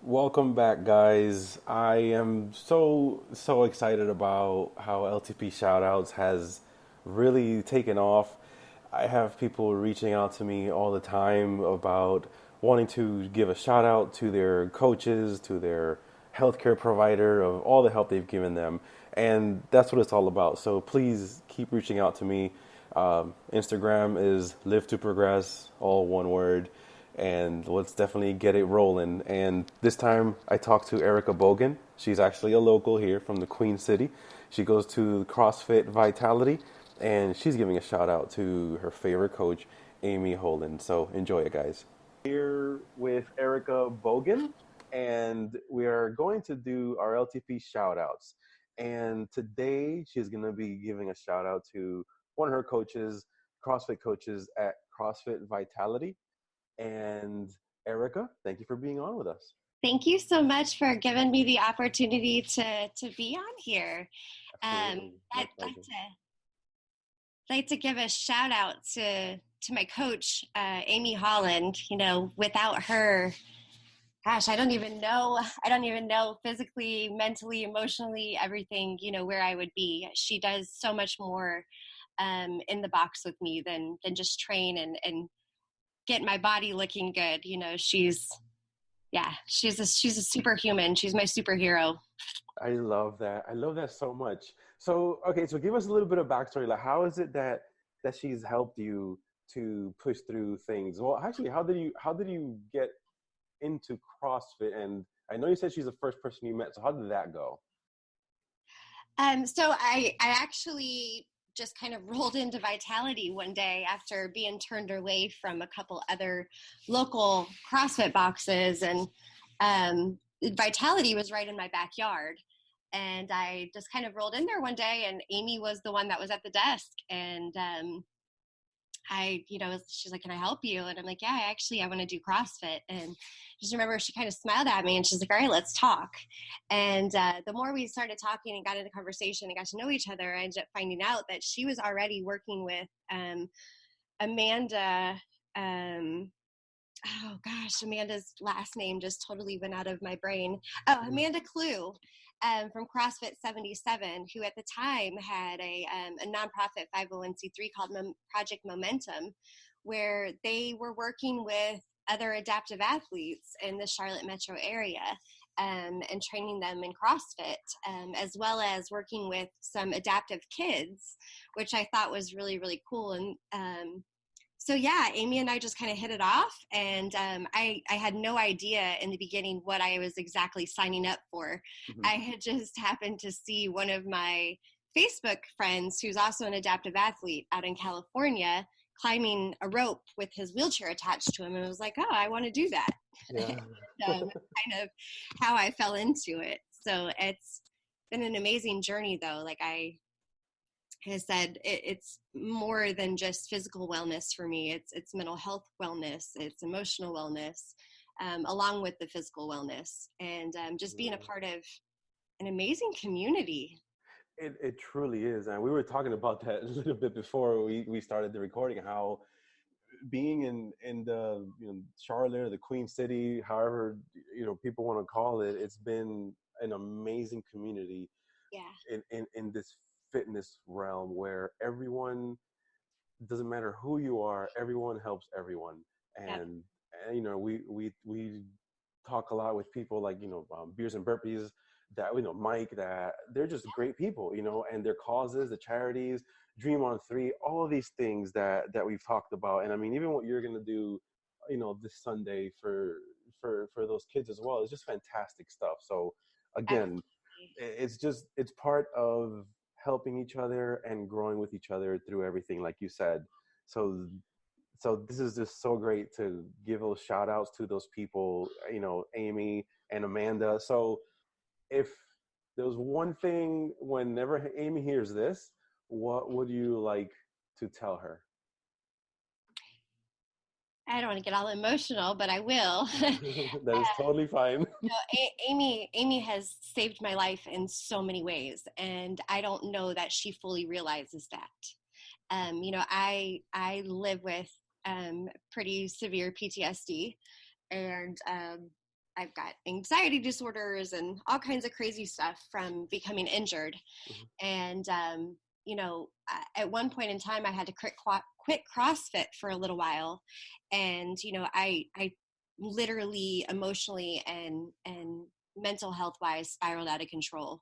Welcome back, guys. I am so excited about how LTP Shoutouts has really taken off. I have people reaching out to me all the time about wanting to give a shout out to their coaches, to their healthcare provider, of all the help they've given them. And that's what it's all about. So please keep reaching out to me. Instagram is Live to Progress, all one word, and let's definitely get it rolling. And this time I talked to Erika Bogan. She's actually a local here from the Queen City. She goes to CrossFit Vitality, and she's giving a shout out to her favorite coach, Amy Holland. So enjoy it, guys. Here with Erika Bogan, and we are going to do our LTP shout outs. And today she's going to be giving a shout out to one of her coaches, CrossFit coaches at CrossFit Vitality. And Erika, thank you for being on with us. Thank you so much for giving me the opportunity to be on here. I'd like to give a shout out to my coach, Amy Holland. You know, without her, gosh, I don't even know physically, mentally, emotionally, everything, where I would be. She does so much more in the box with me than just train and get my body looking good. She's a superhuman. She's my superhero. I love that. I love that so much. So, okay, so give us a little bit of backstory. Like, how is it that she's helped you to push through things? Well, actually, how did you get into CrossFit? And I know you said she's the first person you met. So how did that go? So I actually just kind of rolled into Vitality one day after being turned away from a couple other local CrossFit boxes, and Vitality was right in my backyard. And I just kind of rolled in there one day, and Amy was the one that was at the desk. And she's like, "Can I help you?" And I'm like, "Yeah, I want to do CrossFit." And just remember, she kind of smiled at me and she's like, "All right, let's talk." And the more we started talking and got into conversation and got to know each other, I ended up finding out that she was already working with Amanda. Oh gosh, Amanda's last name just totally went out of my brain. Oh, Amanda Clue. From CrossFit 77, who at the time had a nonprofit 501c3 called Project Momentum, where they were working with other adaptive athletes in the Charlotte metro area and training them in CrossFit, as well as working with some adaptive kids, which I thought was really, really cool. And so yeah, Amy and I just kind of hit it off, and I had no idea in the beginning what I was exactly signing up for. Mm-hmm. I had just happened to see one of my Facebook friends, who's also an adaptive athlete out in California, climbing a rope with his wheelchair attached to him, and I was like, oh, I want to do that. Yeah. Kind of how I fell into it. So it's been an amazing journey, though. Like I said, it's more than just physical wellness for me. It's mental health wellness, it's emotional wellness, along with the physical wellness, and just being a part of an amazing community. It truly is. And we were talking about that a little bit before we started the recording, how being in the Charlotte or the Queen City, however people want to call it, it's been an amazing community. Yeah. In this fitness realm where everyone, doesn't matter who you are, everyone helps everyone. And, yep. And we talk a lot with people like Beers and Burpees, that Mike, that they're just great people, and their causes, the charities, Dream on 3, all of these things that we've talked about. And I mean, even what you're going to do this Sunday for those kids as well, it's just fantastic stuff. So again, it's part of helping each other and growing with each other through everything, like you said. So this is just so great to give those shout outs to those people, Amy and Amanda. So if there was one thing, whenever Amy hears this, what would you like to tell her? I don't want to get all emotional, but I will. That is totally fine. Amy has saved my life in so many ways, and I don't know that she fully realizes that. I live with pretty severe PTSD, and I've got anxiety disorders and all kinds of crazy stuff from becoming injured. And, you know, at one point in time, I had to quit CrossFit for a little while. And, you know, I literally emotionally and mental health wise spiraled out of control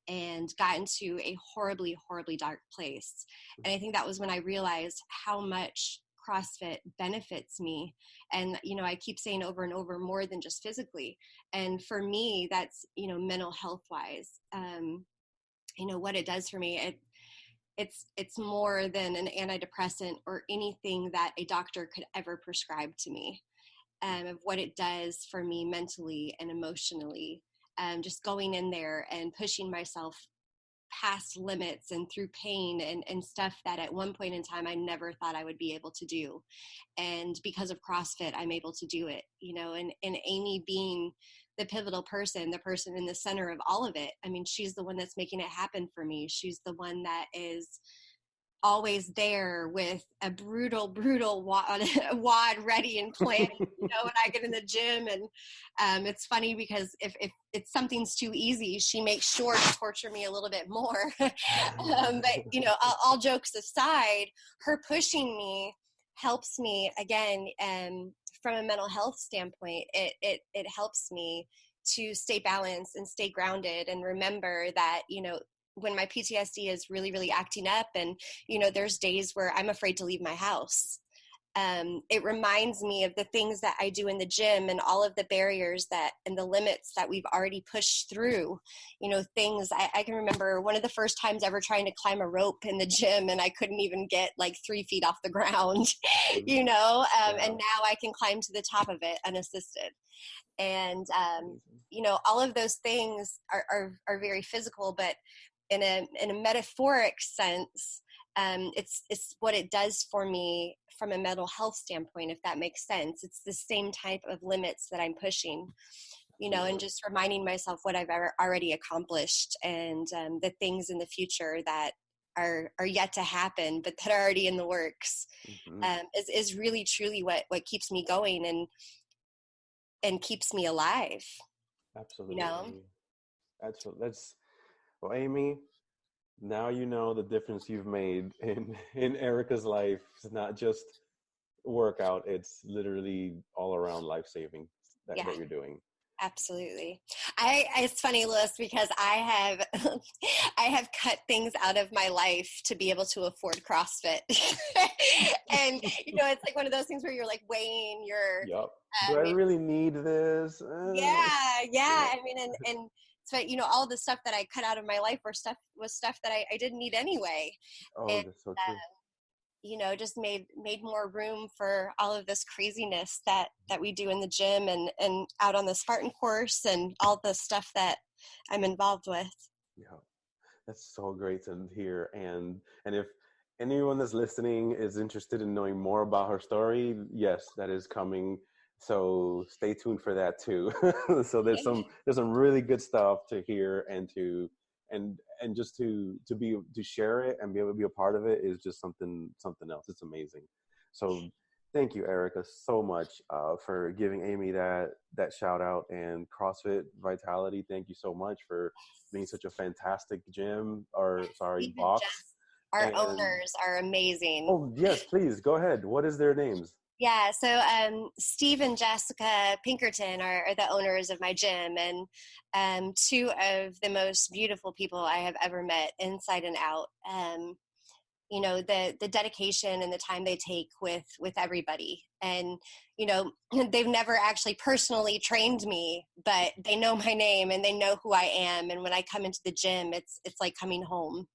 and got into a horribly, horribly dark place. And I think that was when I realized how much CrossFit benefits me. And, you know, I keep saying over and over, more than just physically. And for me, that's, you know, mental health wise, you know, what it does for me. It's more than an antidepressant or anything that a doctor could ever prescribe to me, of what it does for me mentally and emotionally. Just going in there and pushing myself past limits and through pain and stuff that at one point in time I never thought I would be able to do. And because of CrossFit, I'm able to do it, you know, and Amy being the pivotal person, the person in the center of all of it. I mean, she's the one that's making it happen for me. She's the one that is always there with a brutal wad ready and planned, you know, when I get in the gym. And it's funny because if it's something's too easy, she makes sure to torture me a little bit more. But, you know, all jokes aside, her pushing me helps me again. From a mental health standpoint, it helps me to stay balanced and stay grounded and remember that, you know, when my PTSD is really, really acting up and, you know, there's days where I'm afraid to leave my house. It reminds me of the things that I do in the gym and all of the barriers that, and the limits that we've already pushed through, you know, things I can remember one of the first times ever trying to climb a rope in the gym and I couldn't even get like 3 feet off the ground, you know, and now I can climb to the top of it unassisted. And, you know, all of those things are very physical, but in a metaphoric sense, it's what it does for me from a mental health standpoint, if that makes sense. It's the same type of limits that I'm pushing, you know, and just reminding myself what I've already accomplished and the things in the future that are yet to happen, but that are already in the works, is really truly what keeps me going and keeps me alive. Absolutely. You know? That's well, Amy, now you know the difference you've made in Erika's life. It's not just workout, it's literally all around life-saving that you're doing. Absolutely. It's funny, Louis, because I have cut things out of my life to be able to afford CrossFit. And, you know, it's like one of those things where you're like weighing your, do I really need this? Yeah. I mean, and so, you know, all the stuff that I cut out of my life was stuff that I didn't need anyway. And, that's so true. you know, just made more room for all of this craziness that we do in the gym and out on the Spartan course and all the stuff that I'm involved with. Yeah, that's so great to hear. And if anyone that's listening is interested in knowing more about her story, yes, that is coming. So stay tuned for that too. So there's some really good stuff to hear and just to share it and be able to be a part of it is just something else. It's amazing. So thank you, Erika, so much for giving Amy that shout out, and CrossFit Vitality. Thank you so much for being such a fantastic box. Our owners are amazing. Oh yes, please go ahead. What is their names? Yeah, so Steve and Jessica Pinkerton are the owners of my gym, and two of the most beautiful people I have ever met, inside and out. You know, the dedication and the time they take with everybody. And, you know, they've never actually personally trained me, but they know my name and they know who I am. And when I come into the gym, it's like coming home.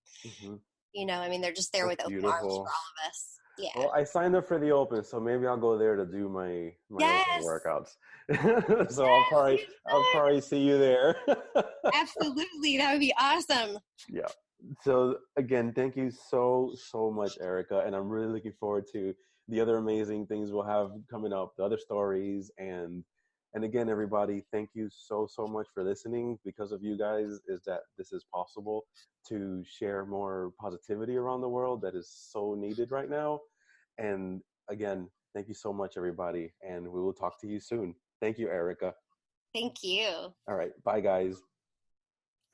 You know, I mean, they're just there with open arms for all of us. Yeah. Well, I signed up for the Open, so maybe I'll go there to do my open workouts. So I'll probably see you there. Absolutely, that would be awesome. Yeah. So again, thank you so much, Erika, and I'm really looking forward to the other amazing things we'll have coming up, the other stories, and again, everybody, thank you so much for listening. Because of you guys is that this is possible to share more positivity around the world that is so needed right now. And again, thank you so much, everybody, and we will talk to you soon. Thank you, Erika. Thank you. All right. Bye, guys.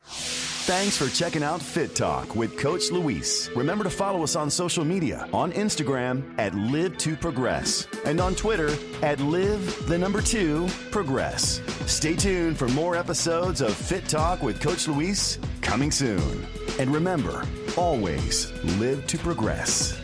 Thanks for checking out Fit Talk with Coach Luis. Remember to follow us on social media, on Instagram at Live2Progress and on Twitter at Live2Progress. Stay tuned for more episodes of Fit Talk with Coach Luis coming soon. And remember, always live to progress.